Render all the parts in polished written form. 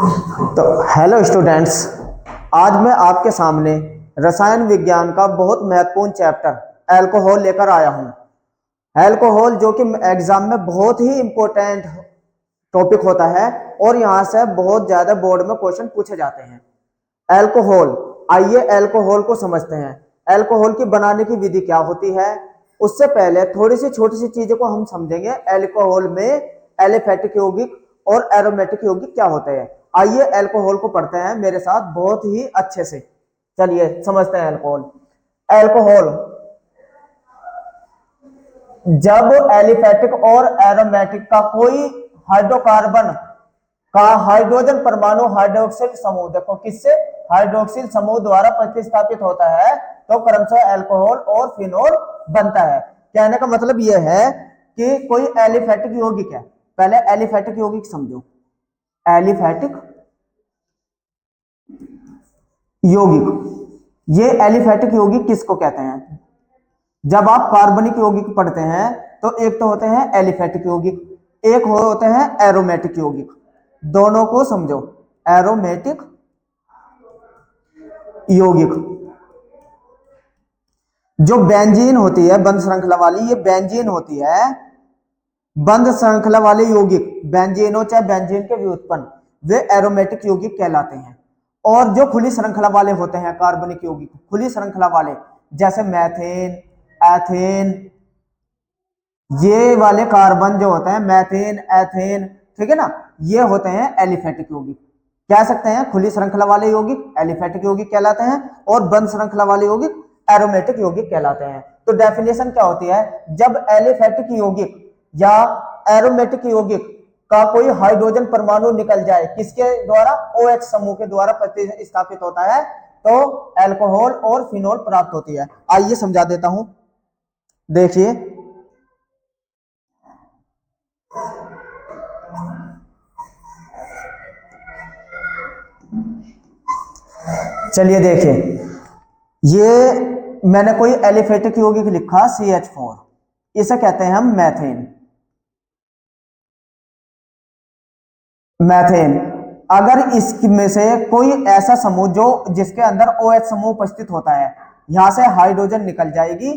तो hello students, आज मैं आपके सामने रसायन विज्ञान का बहुत महत्वपूर्ण चैप्टर अल्कोहल लेकर आया हूं। अल्कोहल जो कि एग्जाम में बहुत ही इंपॉर्टेंट टॉपिक होता है और यहां से बहुत ज्यादा बोर्ड में क्वेश्चन पूछे जाते हैं। अल्कोहल, आइए अल्कोहल को समझते हैं। अल्कोहल की बनाने की विधि क्या होती है, उससे पहले थोड़ी सी छोटी सी चीजों को हम समझेंगे। अल्कोहल में एलिफेटिक यौगिक और एरोमेटिक यौगिक क्या होते हैं। आइए अल्कोहल को पढ़ते हैं मेरे साथ बहुत ही अच्छे से। चलिए समझते हैं अल्कोहल। अल्कोहल जब एलिफेटिक और एरोमेटिक का कोई हाइड्रोकार्बन का हाइड्रोजन परमाणु हाइड्रोक्सिल समूह, देखो किससे, हाइड्रोक्सिल समूह द्वारा प्रतिस्थापित होता है तो क्रमशः अल्कोहल और फिनोल बनता है। कहने का मतलब यह है कि कोई एलिफेटिक यौगिक है। पहले एलिफेटिक यौगिक समझो। एलिफेटिक यौगिक, ये एलिफेटिक यौगिक किसको कहते हैं? जब आप कार्बनिक यौगिक पढ़ते हैं तो एक तो होते हैं एलिफेटिक यौगिक, एक होते हैं एरोमेटिक यौगिक। दोनों को समझो। एरोमेटिक यौगिक जो बेंजीन होती है, बंद श्रृंखला वाली, ये बेंजीन होती है। बंद श्रृंखला वाले यौगिक बेंजीनो चाहे बेंजीन के व्युत्पन्न, वे एरोमेटिक यौगिक कहलाते हैं। और जो खुली श्रृंखला वाले होते हैं कार्बनिक यौगिक, खुली श्रृंखला वाले जैसे मैथेन, एथेन, ये वाले कार्बन जो होते हैं मैथेन, एथेन, ठीक है ना, ये होते हैं एलिफेटिक यौगिक। कह सकते हैं खुली श्रृंखला वाले यौगिक एलिफेटिक यौगिक कहलाते हैं और बंद श्रृंखला वाले यौगिक एरोमेटिक यौगिक कहलाते हैं। तो डेफिनेशन क्या होती है, जब एलिफेटिक यौगिक या एरोमेटिक यौगिक का कोई हाइड्रोजन परमाणु निकल जाए, किसके द्वारा, OH समूह के द्वारा प्रतिस्थापित होता है, तो अल्कोहल और फिनोल प्राप्त होती है। आइए समझा देता हूं, देखिए। चलिए देखिए, ये मैंने कोई एलिफेटिक यौगिक लिखा CH4, इसे कहते हैं हम मैथेन। मैथेन, अगर इसमें से कोई ऐसा समूह जो जिसके अंदर OH समूह उपस्थित होता है, यहां से हाइड्रोजन निकल जाएगी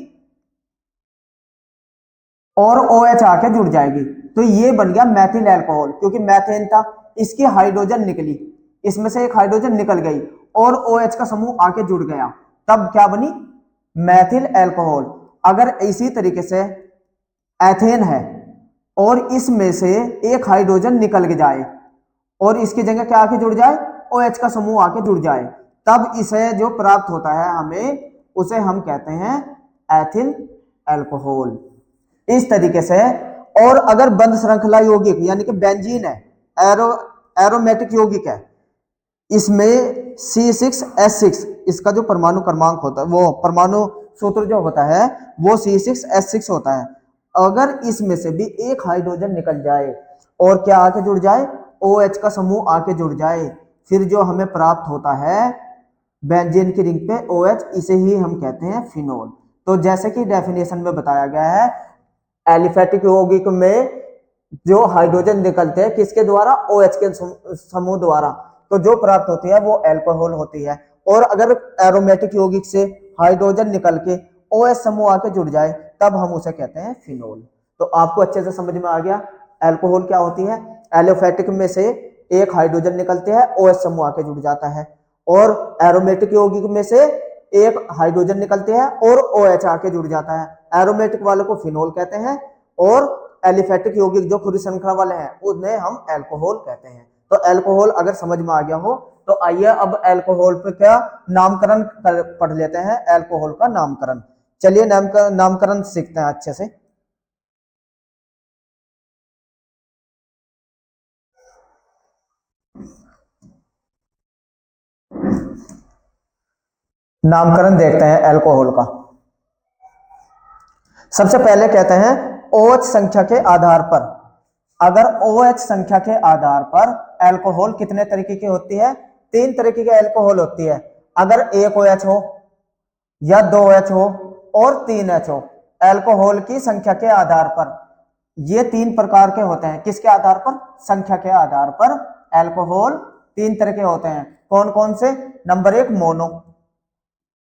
और OH आके जुड़ जाएगी, तो ये बन गया मैथिल अल्कोहल। क्योंकि मैथेन था, इसकी हाइड्रोजन निकली, इसमें से एक हाइड्रोजन निकल गई और OH का समूह आके जुड़ गया, तब क्या बनी, मैथिल अल्कोहल। अगर इसी तरीके से एथेन है और इसमें से एक हाइड्रोजन निकल के जाए और इसकी जगह क्या आके जुड़ जाए, OH का समूह आके जुड़ जाए, तब इसे जो प्राप्त होता है हमें, उसे हम कहते हैं एथिल अल्कोहल। इस तरीके से। और अगर बंद श्रृंखला यौगिक यानी कि बेंजीन है, एरोमेटिक यौगिक है, इसमें C6H6 इसका जो परमाणु क्रमांक होता है, वो परमाणु सूत्र जो होता है वो C6H6 होता है। अगर इसमें से भी एक हाइड्रोजन निकल जाए और क्या आके जुड़ जाए, OH का समूह आके जुड़ जाए, फिर जो हमें प्राप्त होता है बेंजीन की रिंग पे OH, इसे ही हम कहते हैं फिनोल। तो जैसे कि डेफिनेशन में बताया गया है, एलिफेटिक यौगिक में जो हाइड्रोजन निकलते हैं किसके द्वारा, OH के समूह द्वारा, तो जो प्राप्त होती है वो अल्कोहल होती है। और अगर एरोमेटिक यौगिक से हाइड्रोजन निकल के OH समूह आके जुड़ जाए, तब हम उसे कहते हैं फिनोल। तो आपको अच्छे से समझ में आ गया अल्कोहल क्या होती है। एलिफेटिक में से एक हाइड्रोजन निकलते हैं, OH समूह आके जुड़ जाता है, और एरोमेटिक यौगिक में से एक हाइड्रोजन निकलते हैं और OH आके जुड़ जाता है। एरोमेटिक वाले को फिनोल कहते हैं और एलिफेटिक यौगिक जो खुली श्रृंखला वाले हैं उन्हें हम अल्कोहल कहते हैं। तो अल्कोहल अगर समझ में आ गया हो तो आइए अब अल्कोहल पे क्या नामकरण पढ़ लेते हैं, अल्कोहल का नामकरण। चलिए नामकरण सीखते हैं अच्छे से। नामकरण देखते हैं अल्कोहल का। सबसे पहले कहते हैं OH संख्या के आधार पर। अगर OH संख्या के आधार पर अल्कोहल कितने तरीके की होती है, 3 तरीके की अल्कोहल होती है। अगर एक OH हो या 2H हो और 3H हो, अल्कोहल की संख्या के आधार पर, ये 3 प्रकार के होते हैं। किसके आधार पर, संख्या के आधार पर अल्कोहल तीन तरह के होते हैं। कौन कौन से? नंबर एक मोनो।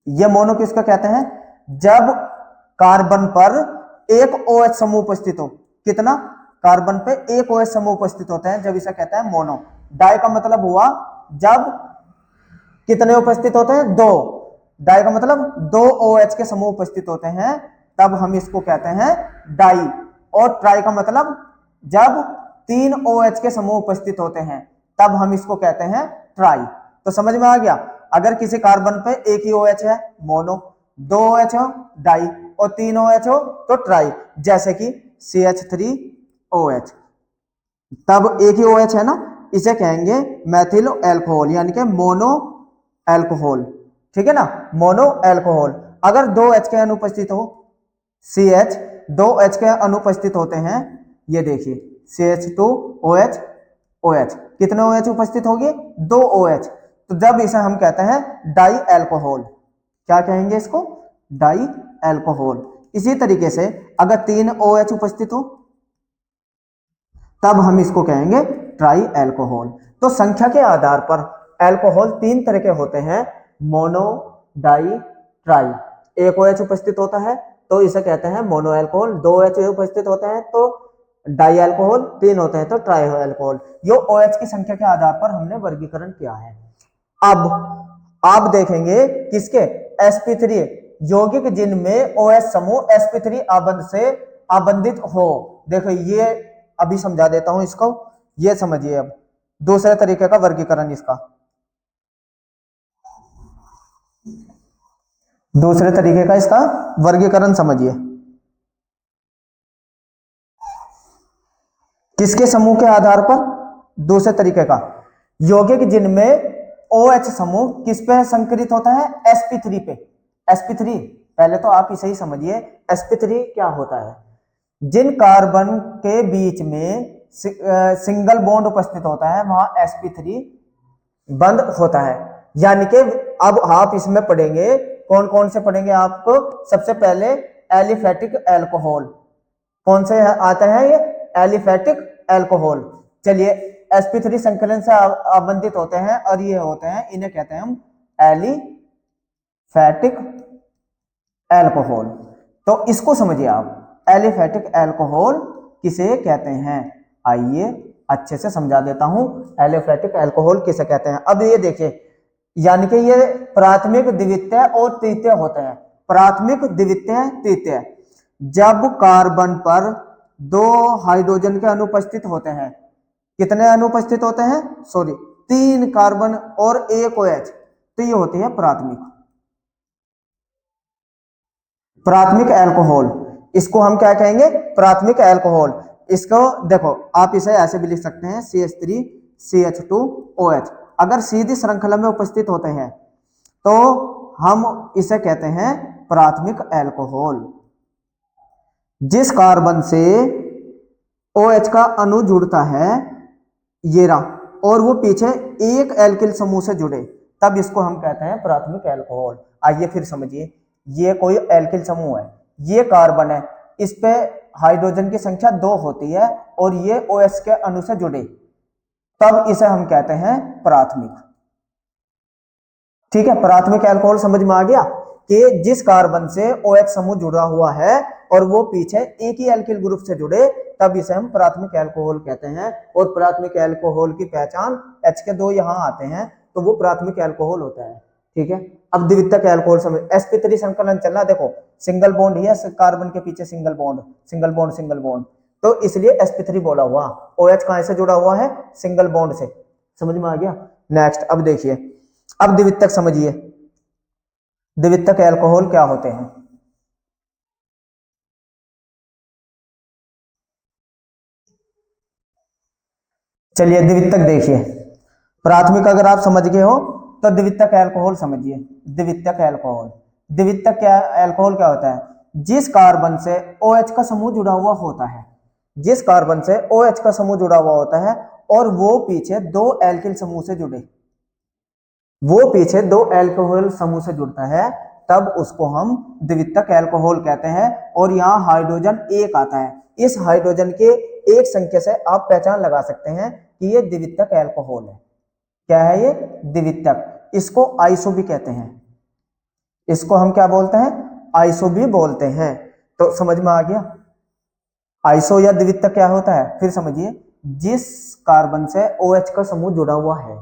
ये मोनो किसको कहते हैं? जब कार्बन पर एक OH समूह उपस्थित हो। कितना? कार्बन पे एक OH समूह उपस्थित होते हैं, जब इसे कहते हैं मोनो। डाई का मतलब हुआ जब कितने उपस्थित होते हैं? दो। डाई का मतलब दो OH के समूह उपस्थित होते हैं, तब हम इसको कहते हैं डाई। और ट्राई का मतलब जब तीन OH के समूह उपस्थित होते हैं, तब हम इसको कहते हैं ट्राई। तो समझ में आ गया? अगर किसी कार्बन पे एक ही OH है मोनो, दो OH हो डाई, और तीन OH हो तो ट्राई। जैसे कि CH3OH, तब एक ही OH है ना, इसे कहेंगे मैथिल एल्कोहल, यानी कि मोनो एल्कोहल। ठीक है ना, मोनो एल्कोहल। अगर दो H के अनुपस्थित हो, CH दो H के अनुपस्थित होते हैं, ये देखिए CH2OH OH, कितने OH उपस्थित होंगे? दो OH, तो जब इसे हम कहते हैं डाई एल्कोहल। क्या कहेंगे इसको? Di alcohol. इसी तरीके से अगर तीन OH उपस्थित हो, तब हम इसको कहेंगे ट्राई एल्कोहल। तो संख्या के आधार पर एल्कोहल तीन तरह के होते हैं, मोनो, डाई, ट्राई। एक OH उपस्थित होता है तो इसे कहते हैं मोनो एल्कोहल, दो OH उपस्थित होते हैं तो डाई एल्कोहल, तीन होते हैं तो ट्राई एल्कोहल। यो OH की संख्या के आधार पर हमने वर्गीकरण किया है। अब आप देखेंगे किसके? sp3 यौगिक जिनमें OH समूह sp3 आबंध से आबंधित हो। देखो ये अभी समझा देता हूं इसको, ये समझिए। अब दूसरे तरीके का वर्गीकरण इसका, दूसरे तरीके का इसका वर्गीकरण समझिए। किसके समूह के आधार पर? दूसरे तरीके का, यौगिक जिनमें OH समूह किस पे संकरित होता है? sp3 पे। sp3 पहले तो आप इसे ही समझिए, sp3 क्या होता है? जिन कार्बन के बीच में सिंगल बॉन्ड उपस्थित होता है, वहां sp3 बंद होता है। यानी कि अब आप इसमें पढ़ेंगे, कौन कौन से पढ़ेंगे आपको? सबसे पहले एलिफेटिक एल्कोहल। कौन से आता है ये? Aliphatic alcohol. चलिए, sp3 संकलन से आबंधित होते हैं और ये होते हैं, इन्हें कहते हैं हम एलिफेटिक एल्कोहल। तो इसको समझिए आप, एलिफेटिक एल्कोहल किसे कहते हैं? आइए अच्छे से समझा देता हूं, एलिफेटिक एल्कोहल किसे कहते हैं। अब ये देखिए, यानी कि ये प्राथमिक, द्वितीय और तृतीय होते हैं। प्राथमिक, द्वितीय, तृतीय। जब कार्बन पर दो हाइड्रोजन के अनुपस्थित होते हैं, कितने अनुपस्थित होते हैं? सॉरी, तीन कार्बन और एक OH, तो ये होती है प्राथमिक। प्राथमिक एल्कोहल, इसको हम क्या कहेंगे? प्राथमिक एल्कोहल। इसको देखो, आप इसे ऐसे भी लिख सकते हैं CH3CH2OH। अगर सीधी श्रृंखला में उपस्थित होते हैं तो हम इसे कहते हैं प्राथमिक एल्कोहल। जिस कार्बन से OH का अणु जुड़ता है, ये रहा, और वो पीछे एक एल्किल समूह से जुड़े, तब इसको हम कहते हैं प्राथमिक एल्कोहल। आइए फिर समझिए, ये कोई एल्किल समूह है, ये कार्बन है, इस पे हाइड्रोजन की संख्या 2 होती है और ये OH के अणु से जुड़े, तब इसे हम कहते हैं प्राथमिक। ठीक है, प्राथमिक एल्कोहल समझ में आ गया कि जिस कार्बन से OH समूह जुड़ा हुआ है और वो पीछे एक ही एल्किल ग्रुप से जुड़े, तब इसे हम प्राथमिक एल्कोहल कहते हैं। और प्राथमिक एल्कोहल की पहचान, H के 2 यहां आते हैं तो वो प्राथमिक एल्कोहल होता है। ठीक है, अब द्वितीयक एल्कोहल समझ। sp3 संकलन चलना, देखो सिंगल बॉन्ड ही है कार्बन के पीछे, single bond single bond single bond, तो इसलिए sp3 बोला हुआ। OH कहां से जुड़ा हुआ है? सिंगल बॉन्ड से। समझ में आ गया? नेक्स्ट, अब देखिए, अब द्वितीयक समझिए, द्वितीयक एल्कोहल क्या होते हैं? चलिए द्वितीयक देखिए, प्राथमिक अगर आप समझ गए हो तो द्वितीयक एल्कोहल समझिए। द्वितीयक एल्कोहल, द्वितीयक एल्कोहल क्या होता है? जिस कार्बन से OH का समूह जुड़ा हुआ होता है, जिस कार्बन से OH का समूह जुड़ा हुआ होता है और वो पीछे दो एल्किल समूह से जुड़े, वो पीछे दो एल्कोहल समूह से जुड़ता है, तब उसको हम द्वितीयक एल्कोहल कहते हैं। और यहाँ हाइड्रोजन एक आता है, इस हाइड्रोजन के एक संख्या से आप पहचान लगा सकते हैं कि ये द्वितीयक एल्कोहल है। क्या है ये, द्वितीयक। इसको आइसो भी कहते हैं, इसको हम क्या बोलते हैं, आइसो भी बोलते हैं। तो समझ में आ गया, आइसो या द्वितीयक क्या होता है, फिर समझिए। जिस कार्बन से OH का समूह जुड़ा हुआ है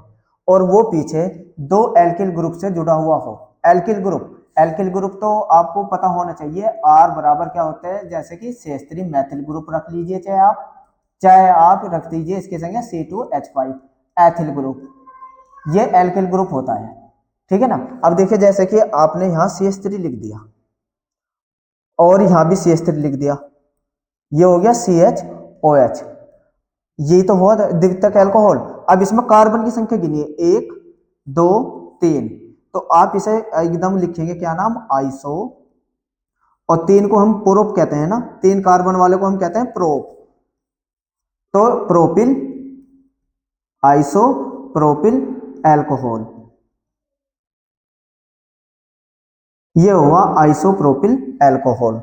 और वो पीछे दो एल्किल ग्रुप से जुड़ा हुआ हो। एल्किल ग्रुप, एल्किल ग्रुप तो आपको पता होना चाहिए, R बराबर क्या होता है, जैसे कि CH3 मैथिल ग्रुप रख लीजिए, चाहे आप रख दीजिए इसके संगे C2H5 एथिल ग्रुप, ये एल्किल ग्रुप होता है, ठीक है ना। अब देखिए जैसे कि आपने यहाँ CH3 लिख दिया और यहाँ भी CH3 लिख दिया, ये हो गया CHOH, ये तो हुआ द्वितीयक अल्कोहल। अब इसमें कार्बन की संख्या गिनिए, 1 2 3, तो आप इसे एकदम लिखेंगे क्या नाम, आइसो, और 3 को हम प्रोप कहते हैं ना, 3 कार्बन वाले को हम कहते हैं प्रोप, तो प्रोपिल, आइसो प्रोपिल अल्कोहल, ये हुआ आइसोप्रोपिल अल्कोहल,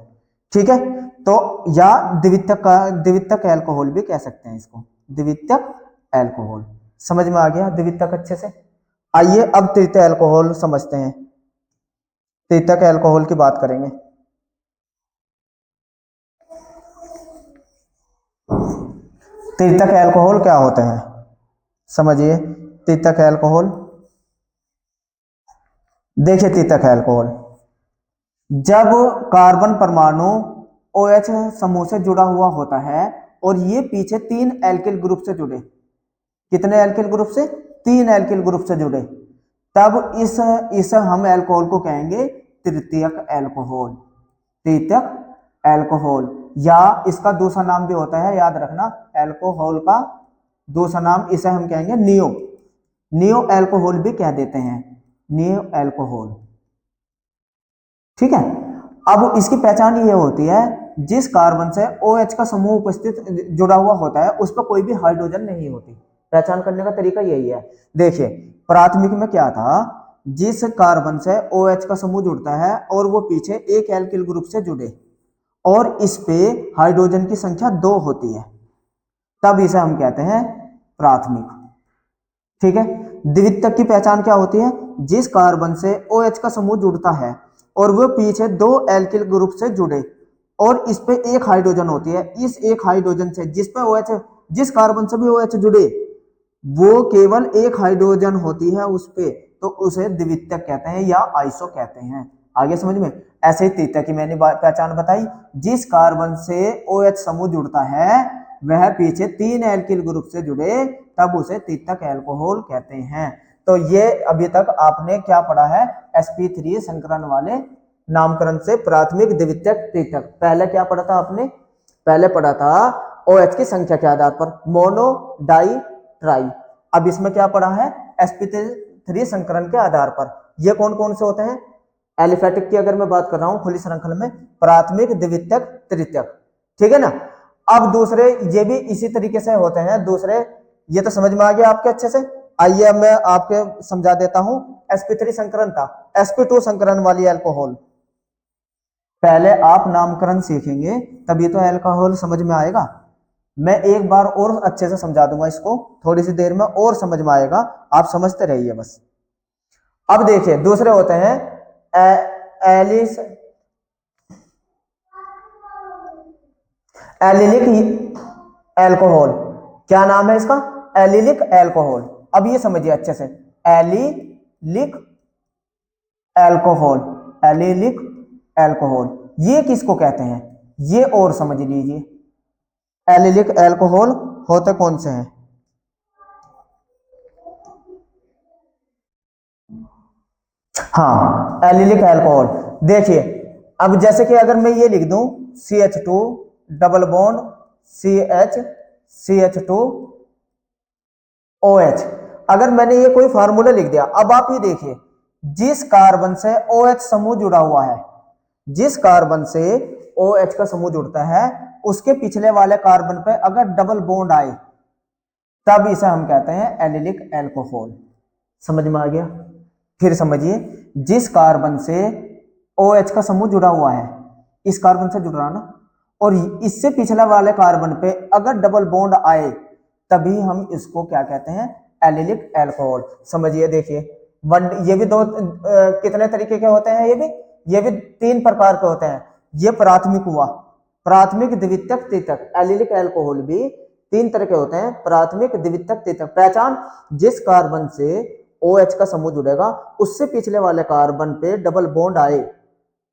ठीक है। तो या द्वितीयक अल्कोहल भी कह सकते हैं इसको, द्वितीयक अल्कोहल। समझ में आ गया द्वितीयक अच्छे से। आइए अब तृतीय अल्कोहल समझते हैं, तृतीयक अल्कोहल की बात करेंगे। तृतीयक अल्कोहल क्या होते हैं, समझिए। तृतीयक अल्कोहल, देखिए तृतीयक अल्कोहल, जब कार्बन परमाणु OH समूह से जुड़ा हुआ होता है और ये पीछे 3 एल्किल ग्रुप से जुड़े, कितने एल्किल ग्रुप से, 3 एल्किल ग्रुप से जुड़े, तब इस हम अल्कोहल को कहेंगे तृतीयक अल्कोहल, तृतीयक अल्कोहल। या इसका दूसरा नाम भी होता है, याद रखना, अल्कोहल का दूसरा नाम इसे हम कहेंगे नियो अल्कोहल भी कह देते हैं, नियो अल्कोहल, ठीक है। अब इसकी पहचान ये होती है, जिस कार्बन से OH का समूह उपस्थित जुड़ा हुआ होता है उस पर कोई भी हाइड्रोजन नहीं होती। पहचान करने का तरीका यही है। देखिए प्राथमिक में क्या था, जिस कार्बन से OH का समूह जुड़ता है और वो पीछे एक एल्किल ग्रुप से जुड़े और इस पे हाइड्रोजन की संख्या 2 होती है, तब इसे हम कहते हैं प्राथमिक, ठीक है। द्वितीयक की पहचान क्या होती है, जिस कार्बन से OH का समूह जुड़ता है और वो पीछे 2 एल्किल ग्रुप से जुड़े और इस पे एक हाइड्रोजन होती है, इस एक हाइड्रोजन से जिस पे OH, जिस कार्बन से भी OH जुड़े वो केवल एक हाइड्रोजन होती है उस पे, तो उसे द्वितीयक कहते हैं या आइसो कहते हैं। आगे समझ में। ऐसे ही तृतीयक की मैंने पहचान बताई, जिस कार्बन से OH समूह जुड़ता है वह पीछे 3 एल्किल ग्रुप से जुड़े, तब उसे तृतीयक अल्कोहल कहते हैं। तो ये अभी तक आपने क्या पढ़ा है, sp3 संकरण वाले नामकरण से प्राथमिक, द्वितीयक, तृतीयक। पहले क्या पढ़ा था आपने, पहले पढ़ा था OH की संख्या के आधार पर, मोनो, डाई, ट्राई। अब इसमें क्या पढ़ा है, sp3 संकरण के आधार पर। ये कौन कौन से होते हैं, एलिफेटिक की अगर मैं बात कर रहा हूं खुली श्रृंखला में, प्राथमिक, द्वितीयक, तृतीयक, ठीक है ना। अब दूसरे ये भी इसी तरीके से होते हैं दूसरे, ये तो समझ में आ गया आपके अच्छे से। आइए अब मैं आपके समझा देता हूं। sp3 संकरण था, sp2 संकरण वाली अल्कोहल, पहले आप नामकरण सीखेंगे तभी तो अल्कोहल समझ में आएगा। मैं एक बार और अच्छे से समझा दूंगा इसको, थोड़ी सी देर में और समझ में आएगा, आप समझते रहिए बस। अब देखिए दूसरे होते हैं एलिस एलिलिक अल्कोहल, क्या नाम है इसका, एलिलिक अल्कोहल। अब ये समझिए अच्छे से, एलिलिक अल्कोहल, एलिलिक अल्कोहल, ये किसको कहते हैं, ये और समझ लीजिए। एलिलिक अल्कोहल होते कौन से हैं, हाँ एलिलिक अल्कोहल। देखिए अब जैसे कि अगर मैं ये लिख दूं CH2 double bond CH CH2 OH, अगर मैंने ये कोई फार्मूला लिख दिया, अब आप ये देखिए, जिस कार्बन से OH समूह जुड़ा हुआ है, जिस कार्बन से OH का समूह जुड़ता है उसके पिछले वाले कार्बन पे अगर डबल बॉन्ड आए तब इसे हम कहते हैं एलिलिक अल्कोहल। समझ में आ गया। फिर समझिए, जिस कार्बन से OH का समूह जुड़ा हुआ है, इस कार्बन से जुड़ रहा ना, और इससे पिछले वाले कार्बन पे अगर डबल बॉन्ड आए तभी हम इसको क्या कहते हैं, एलिलिक अल्कोहल। समझिए, देखिए वन, ये भी दो कितने तरीके के होते हैं, ये भी 3 प्रकार के होते हैं। ये प्राथमिक हुआ, प्राथमिक, द्वितीयक, तृतीयक। एलिलिक अल्कोहल भी 3 तरह के होते हैं, प्राथमिक, द्वितीयक, तृतीयक। पहचान, जिस कार्बन से OH का समूह जुड़ेगा उससे पिछले वाले कार्बन पे डबल बॉन्ड आए,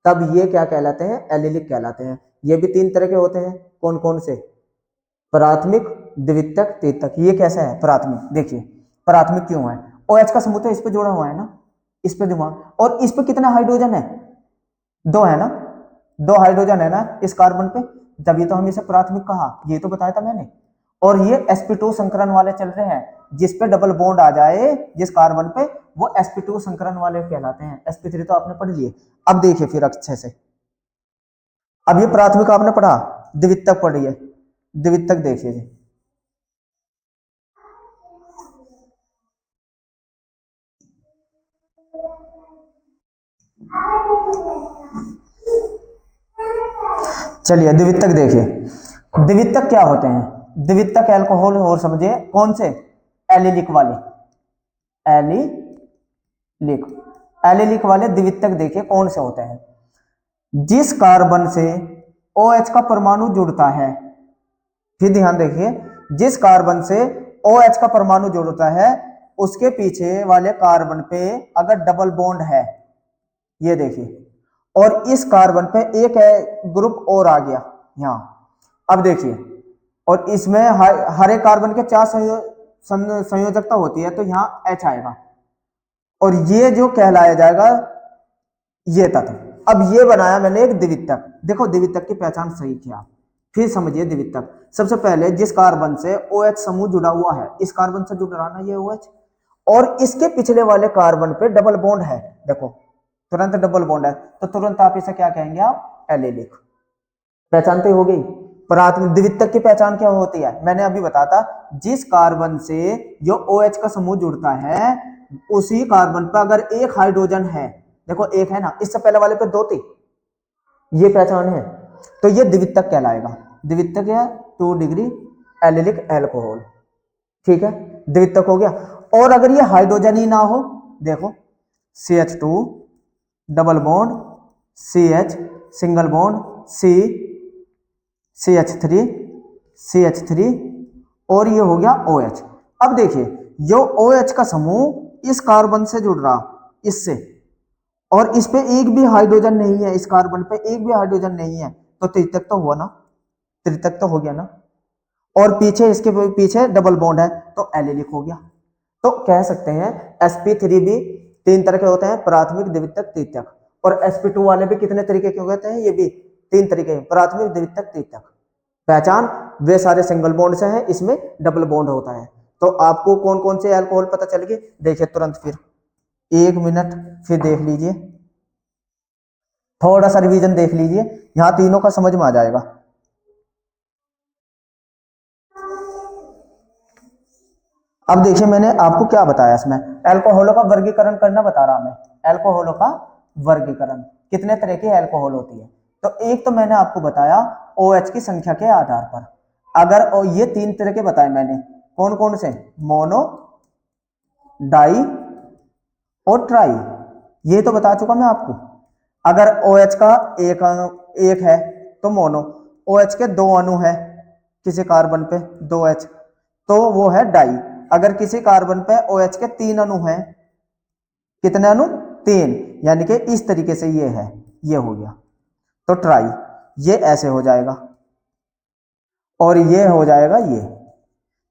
तब ये क्या कहलाते हैं, एलिलिक कहलाते हैं। ये भी 3 तरह के होते हैं, कौन कौन से, प्राथमिक, द्वितीयक, तृतीयक। ये कैसा है प्राथमिक, देखिए प्राथमिक क्यों है, OH का समूह तो इस पे जुड़ा हुआ है ना, इस पे दिमाग, और इस पे कितना हाइड्रोजन है, 2 है ना, 2 हाइड्रोजन है ना इस कार्बन पे, तभी तो हम इसे प्राथमिक कहा, ये तो बताया था मैंने। और ये sp2 संकरण वाले चल रहे हैं, जिस पे डबल बॉन्ड आ जाए जिस कार्बन पे, वो sp2 संकरण वाले कहलाते हैं। sp3 तो आपने पढ़ लिए। अब देखिए फिर अच्छे से, अब ये प्राथमिक आपने पढ़ा, द्वितीयक पढ़िए, द्वितीयक देखिए जी। चलिए द्वितीयक देखिए, द्वितीयक क्या होते हैं, द्वितीयक अल्कोहल, और समझिए कौन से, एलिलिक वाले, एलिलिक, एलिलिक वाले द्वितीयक देखिए कौन से होते हैं, जिस कार्बन से OH का परमाणु जुड़ता है, फिर ध्यान देखिए, जिस कार्बन से OH का परमाणु जुड़ता है उसके पीछे वाले कार्बन पे अगर डबल बॉन्ड है, ये देखिए, और इस कार्बन पे एक ग्रुप और आ गया यहां, अब देखिए, और इसमें हर एक कार्बन के 4 संयोजकता होती है, तो यहां H आएगा, और ये जो कहलाया जाएगा ये तत्व। अब ये बनाया मैंने एक द्वितीयक, देखो द्वितीयक की पहचान सही किया, फिर समझिए द्वितीयक। सबसे पहले जिस कार्बन से OH समूह जुड़ा हुआ है, इस कार्बन से जुड़ रहा ना ये OH, और इसके पिछले वाले कार्बन पे डबल बॉन्ड है, देखो तुरंत डबल बॉन्ड है, तो तुरंत आप इसे क्या कहेंगे, आप एलिलिक। पहचान तो हो गई। प्राथमिक, द्वितीयक की पहचान क्या होती है, मैंने अभी बताया, जिस कार्बन से जो OH का समूह जुड़ता है उसी कार्बन पर अगर एक हाइड्रोजन है, देखो एक है ना, इससे पहले वाले पे 2 थी, ये पहचान है, तो ये द्वितीयक कहलाएगा। द्वितीयक है 2 डिग्री एलिलिक अल्कोहल, ठीक है, द्वितीयक हो गया। और अगर ये हाइड्रोजन ही ना हो, देखो CH2 double bond, CH single bond, CH3 और ये हो गया OH। अब देखिए जो OH का समूह इस कार्बन से जुड़ रहा, इससे, और इस पे एक भी हाइड्रोजन नहीं है, इस कार्बन पे एक भी हाइड्रोजन नहीं है, तो तृतीयक तो हुआ ना, तृतीयक तो हो गया ना, और पीछे इसके पीछे डबल बॉन्ड है तो एलिलिक हो गया। तो कह सकते हैं sp3 भी 3 तरह के होते हैं, प्राथमिक, द्वितीयक, तृतीयक, और sp2 वाले भी कितने तरीके के होते हैं, ये भी 3 तरीके हैं, प्राथमिक, द्वितीयक, तृतीयक। पहचान, वे सारे सिंगल बॉन्ड से हैं, इसमें डबल बॉन्ड होता है। तो आपको कौन कौन से अल्कोहल पता चल गए, देखिए तुरंत, फिर 1 मिनट फिर देख लीजिए, थोड़ा सा रिवीजन देख लीजिए, यहां तीनों का समझ में आ जाएगा। अब देखिए मैंने आपको क्या बताया, इसमें अल्कोहलों का वर्गीकरण करना बता रहा मैं, अल्कोहलों का वर्गीकरण, कितने तरह की अल्कोहल होती है। तो एक तो मैंने आपको बताया OH की संख्या के आधार पर, अगर ये 3 तरह के बताए मैंने, कौन कौन से, मोनो, डाई और ट्राई, ये तो बता चुका मैं आपको। अगर OH का एक है तो मोनो, OH के 2 अणु है किसी कार्बन पे, 2H, तो वो है डाई। अगर किसी कार्बन पे OH के 3 अणु हैं, कितने अणु, 3, यानी कि इस तरीके से ये है, ये हो गया, तो ट्राई, ये ऐसे हो जाएगा, और ये हो जाएगा ये,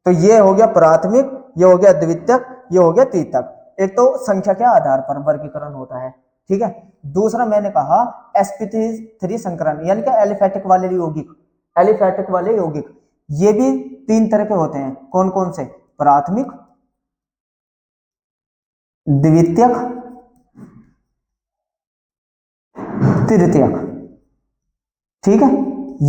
तो ये हो गया प्राथमिक, ये हो गया द्वितीयक, ये हो गया तृतीयक। एक तो संख्या के आधार पर वर्गीकरण होता है, ठीक है। दूसरा मैंने कहा sp3 संकरण, यानी कि एलिफेटिक वाले यौगिक, एलिफेटिक वाले यौगिक, ये भी 3 तरह के होते हैं, कौन कौन से, प्राथमिक, द्वितीयक, तृतीयक, ठीक है।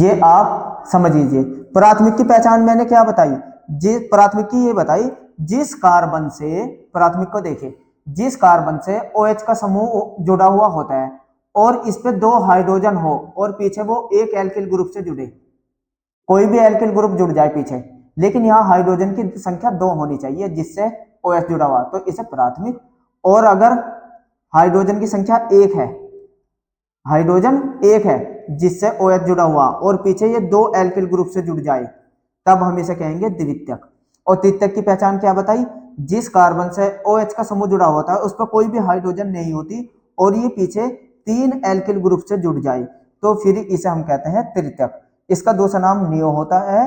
ये आप समझ लीजिए। प्राथमिक की पहचान मैंने क्या बताई, जिस प्राथमिक की ये बताई, जिस कार्बन से, प्राथमिक को देखिए, जिस कार्बन से OH का समूह जुड़ा हुआ होता है और इस पे 2 हाइड्रोजन हो और पीछे वो एक एल्किल ग्रुप से जुड़े, कोई भी एल्किल ग्रुप जुड़ जाए पीछे, लेकिन यहाँ हाइड्रोजन की संख्या 2 होनी चाहिए, जिससे OH जुड़ा हुआ तो इसे प्राथमिक। और अगर हाइड्रोजन की संख्या एक है, हाइड्रोजन एक है जिससे OH जुड़ा हुआ और पीछे ये दो एल्किल ग्रुप से जुड़ जाए तब हम इसे कहेंगे द्वितीयक। और तृतीयक की पहचान क्या बताई? जिस कार्बन से OH का समूह जुड़ा होता है उस पर कोई भी हाइड्रोजन नहीं होती और ये पीछे तीन एल्किल ग्रुप से जुड़ जाए तो फिर इसे हम कहते हैं तृतीयक। इसका दूसरा नाम नियो होता है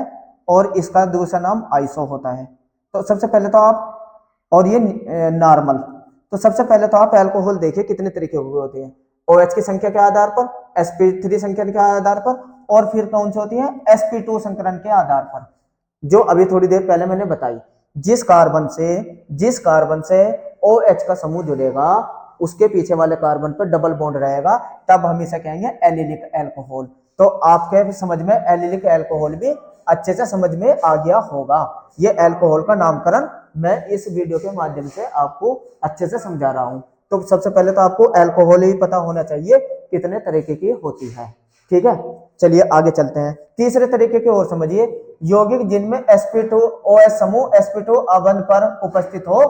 और इसका दूसरा नाम आइसो होता है। तो सबसे पहले तो आप, और ये नॉर्मल, तो सबसे पहले तो आप अल्कोहल देखिए कितने तरीके के होते हैं। OH की संख्या के आधार पर, sp3 संख्या के आधार पर, और फिर कौन सी होती है sp2 संकरण के आधार पर, जो अभी थोड़ी देर पहले मैंने बताई। जिस कार्बन से OH का समूह जुड़ेगा उसके पीछे वाले कार्बन पर डबल बॉन्ड रहेगा तब हम इसे कहेंगे एलिलिक अल्कोहल। तो आपके समझ में एलिलिक अल्कोहल भी अच्छे से समझ में आ गया होगा। ये अल्कोहल का नामकरण मैं इस वीडियो के माध्यम से आपको अच्छे से समझा रहा हूं। तो सबसे पहले तो आपको अल्कोहल ही पता होना चाहिए कितने तरीके की होती है। ठीक है, चलिए आगे चलते हैं। तीसरे तरीके की और समझिए, यौगिक जिनमें sp2OH समूह sp2 अवयन पर उपस्थित हो,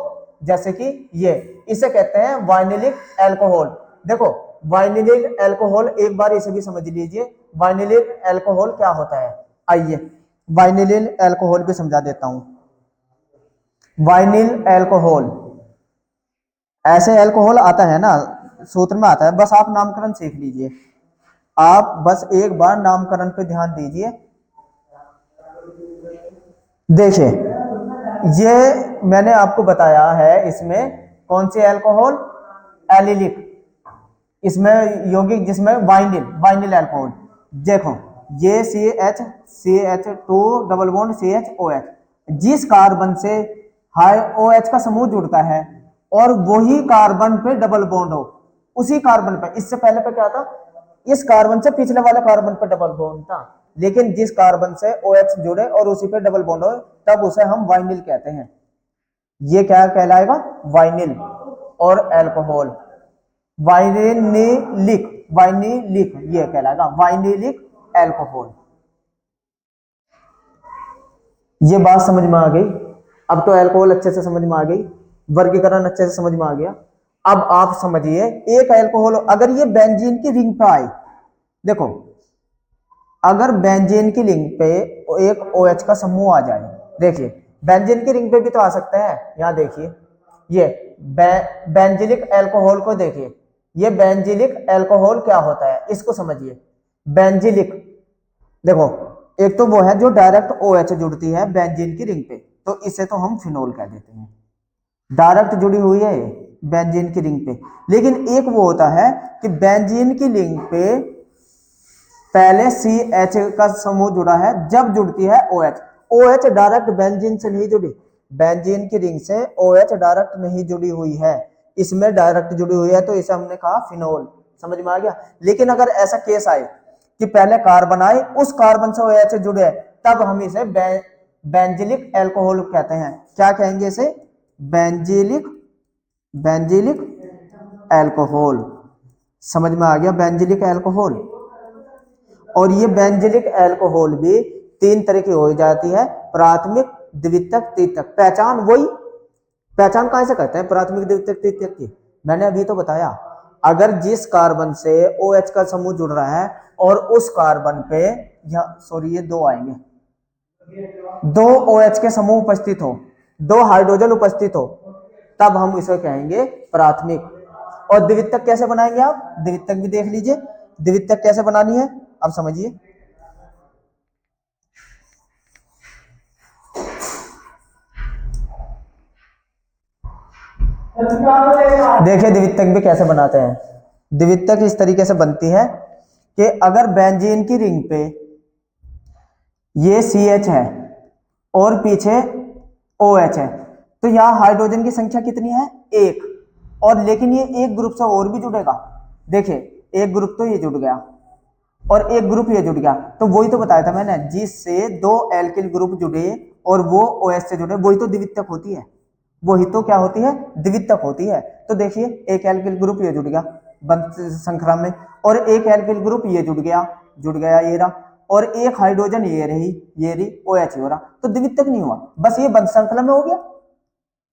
जैसे कि ये, इसे कहते हैं वाइनिलिक अल्कोहल। देखो वाइनिलिक अल्कोहल, एक बार इसे भी समझ लीजिए वाइनिलिक अल्कोहल क्या होता है। आइए वाइनिलिक अल्कोहल भी समझा देता हूं। वाइनिल अल्कोहल, ऐसे अल्कोहल आता है ना, सूत्र में आता है, बस आप नामकरण सीख लीजिए। आप बस एक बार नामकरण पे ध्यान दीजिए। देखिए ये मैंने आपको बताया है, इसमें कौन सी अल्कोहल, एलिलिक, इसमें यौगिक जिसमें वाइनिल अल्कोहल। देखो ये CH2 डबल बॉन्ड CHOH, जिस कार्बन से हाई OH का समूह जुड़ता है और वही कार्बन पे डबल बॉन्ड हो, उसी कार्बन पे, इससे पहले पे क्या था, इस कार्बन से पिछले वाले कार्बन पे डबल बॉन्ड था, लेकिन जिस कार्बन से OH जुड़े और उसी पे डबल बॉन्ड हो तब उसे हम वाइनिल कहते हैं। ये क्या कहलाएगा, वाइनिल। और अल्कोहल वाइनिलिक ये कहलाएगा वाइनिलिक अल्कोहल। ये बात समझ में आ गई। अब तो अल्कोहल अच्छे से समझ में आ गई, वर्गीकरण अच्छे से समझ में आ गया। अब आप समझिए एक अल्कोहल अगर ये बेंजीन की रिंग पे आए, देखो अगर बेंजीन की रिंग पे एक OH का समूह आ जाए, देखिए बेंजीन की रिंग पे भी तो आ सकता है, यहां देखिए ये बेंजिलिक अल्कोहल को देखिए, ये बेंजिलिक अल्कोहल क्या होता है इसको समझिए। बेंजिलिक, देखो एक तो वो है जो डायरेक्ट OH जुड़ती है बेंजीन की रिंग पे, तो इसे तो हम फिनोल कह देते हैं, डायरेक्ट जुड़ी हुई है बेंजीन की रिंग पे। लेकिन एक वो होता है कि बेंजीन की रिंग पे पहले CH का समूह जुड़ा है, जब जुड़ती है OH डायरेक्ट बेंजीन से नहीं जुड़ी, बेंजीन की रिंग से OH डायरेक्ट नहीं जुड़ी हुई है, इसमें डायरेक्ट जुड़ी हुई है तो इसे हमने कहा फिनोल। समझ में आ गया। लेकिन अगर ऐसा केस आए कि पहले कार्बन आए, उस कार्बन से OH जुड़े, तब हम इसे बेंजिलिक अल्कोहल कहते हैं। क्या कहेंगे इसे, बेंजिलिक अल्कोहल। समझ में आ गया, बेंजिलिक अल्कोहल। और ये बेंजिलिक अल्कोहल भी तीन तरह की हो जाती है, प्राथमिक, द्वितीयक, तृतीयक। पहचान वही, पहचान कहां से करते हैं प्राथमिक, द्वितीयक, तृतीयक की, मैंने अभी तो बताया। अगर जिस कार्बन से OH का समूह जुड़ रहा है और उस कार्बन पे, ये दो आएंगे, दो OH के समूह उपस्थित हो, दो हाइड्रोजन उपस्थित हो, तब हम इसे कहेंगे प्राथमिक। और द्वितीयक कैसे बनाएंगे आप, द्वितीयक भी देख लीजिए, द्वितीयक कैसे बनानी है अब समझिए। देखिए द्वितीयक भी कैसे बनाते हैं। द्वितीयक इस तरीके से बनती है कि अगर बेंजीन की रिंग पे ये CH है और पीछे OH है, तो यहां हाइड्रोजन की संख्या कितनी है, एक, और लेकिन ये एक ग्रुप से और भी जुड़ेगा। देखिए एक ग्रुप तो ये जुड़ गया और एक ग्रुप ये जुड़ गया, तो वही तो बताया था मैंने, जिससे दो एल्किल ग्रुप जुड़े और वो OH से जुड़े, वही तो द्वितीयक होती है, वही तो क्या होती है, द्वितीयक होती है। तो देखिए एक एल्किल ग्रुप ये जुड़ गया श्रृंखला में, और एक एल्किल ग्रुप ये जुड़ गया ये रहा, और एक हाइड्रोजन ये रही OH हो रहा, तो द्वितीयक नहीं हुआ, बस ये बंध श्रृंखला में हो गया।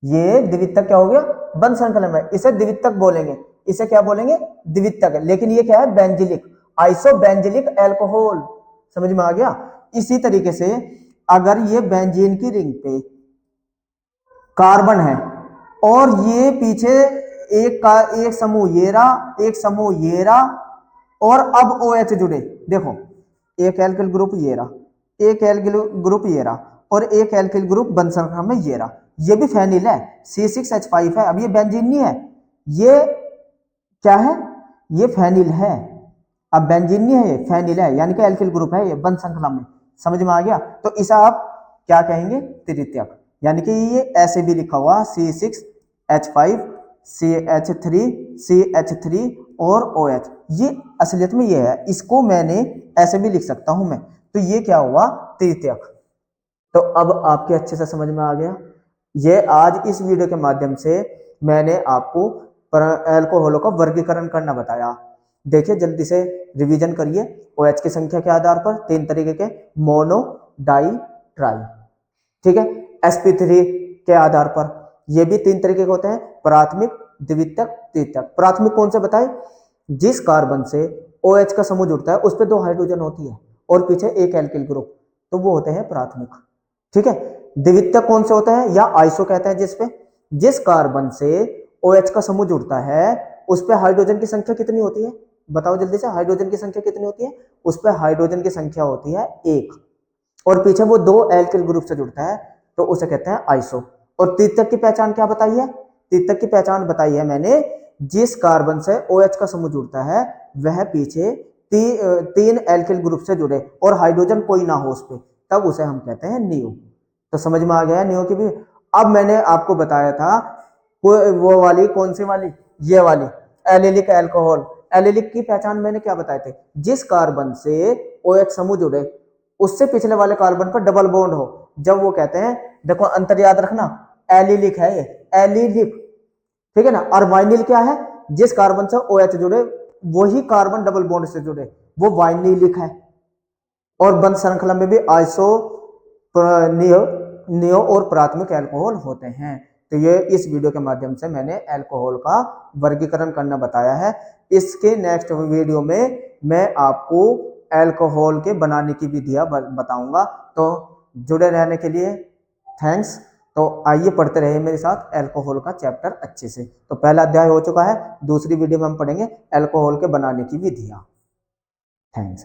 ये द्वितीयक क्या हो गया, बंद श्रृंखला में, इसे द्वितीयक बोलेंगे, इसे क्या बोलेंगे, द्वितीयक। लेकिन ये क्या है, बेंजिलिक, आइसोबेंजिलिक अल्कोहल। समझ में आ गया। इसी तरीके से अगर ये बेंजीन की रिंग पे कार्बन है और ये पीछे एक समूह ये रहा, एक समूह ये रहा, और अब OH जुड़े, देखो एक एल्किल ग्रुप ये रहा, एक एल्किल ग्रुप ये रहा, और एक एल्किल ग्रुप बंद श्रृंखला में ये रहा, ये भी फेनिल है, C6H5 है। अब ये बेंजीन नहीं है, ये क्या है, ये फेनिल है। अब बेंजीन नहीं है, ये फेनिल है, यानी कि एल्किल ग्रुप है ये बंद श्रृंखला में। समझ में आ गया। तो इसे आप क्या कहेंगे, तृतीयक। यानी कि ये ऐसे भी लिखा हुआ C6H5 CH3 और OH, ये असलियत में ये है, इसको मैंने ऐसे भी लिख सकता हूं मैं। तो ये क्या हुआ, तृतीयक। तो अब आपके अच्छे से समझ में आ गया। ये आज इस वीडियो के माध्यम से मैंने आपको अल्कोहलों का वर्गीकरण करना बताया। देखिए जल्दी से रिवीजन करिए। OH की संख्या के आधार पर 3 तरीके के, मोनो, डाई, ट्राई, ठीक है। sp3 के आधार पर ये भी 3 तरीके के होते हैं, प्राथमिक, द्वितीयक, तृतीयक। प्राथमिक कौन से बताए, जिस कार्बन से OH का समूह जुड़ता है उस पर 2 हाइड्रोजन होती है और पीछे एक एल्किल ग्रुप, तो वो होते हैं प्राथमिक, ठीक है। द्वितीयक कौन से होते हैं, या आइसो कहते हैं जिसपे, जिस कार्बन से OH का समूह जुड़ता है उस पे हाइड्रोजन की संख्या कितनी होती है, बताओ जल्दी से, हाइड्रोजन की संख्या कितनी होती है, उस पे हाइड्रोजन की संख्या होती है 1, और पीछे वो 2 एल्किल ग्रुप से जुड़ता है, तो उसे कहते हैं आइसो। और तृतीयक की पहचान क्या बताई है, तृतीयक की पहचान बताई है मैंने, जिस कार्बन से OH का समूह जुड़ता है वह पीछे 3 एल्किल ग्रुप से जुड़े और हाइड्रोजन कोई ना हो उस पे, तब उसे हम कहते हैं नियो। तो समझ में आ गया नियो की भी। अब मैंने आपको बताया था वो वाली, कौन सी वाली, ये वाली एलिलिक अल्कोहल। एलिलिक की पहचान मैंने क्या बताए थे, जिस कार्बन से OH समूह जुड़े उससे पिछले वाले कार्बन पर डबल बॉन्ड हो, जब वो कहते हैं, देखो अंतर याद रखना, एलिलिक है ये, एलिलिक, ठीक है ना। और वाइनिल क्या है, जिस कार्बन से OH जुड़े वही कार्बन डबल बॉन्ड से जुड़े, वो वाइनिलिक है। और बंद श्रृंखला में भी आइसो, नियो और प्राथमिक अल्कोहल होते हैं। तो ये इस वीडियो के माध्यम से मैंने अल्कोहल का वर्गीकरण करना बताया है। इसके नेक्स्ट वीडियो में मैं आपको अल्कोहल के बनाने की विधियां बताऊंगा। तो जुड़े रहने के लिए थैंक्स। तो आइए पढ़ते रहिए मेरे साथ अल्कोहल का चैप्टर अच्छे से। तो पहला अध्याय हो चुका है, दूसरी वीडियो में हम पढ़ेंगे अल्कोहल के बनाने की विधियां। थैंक्स।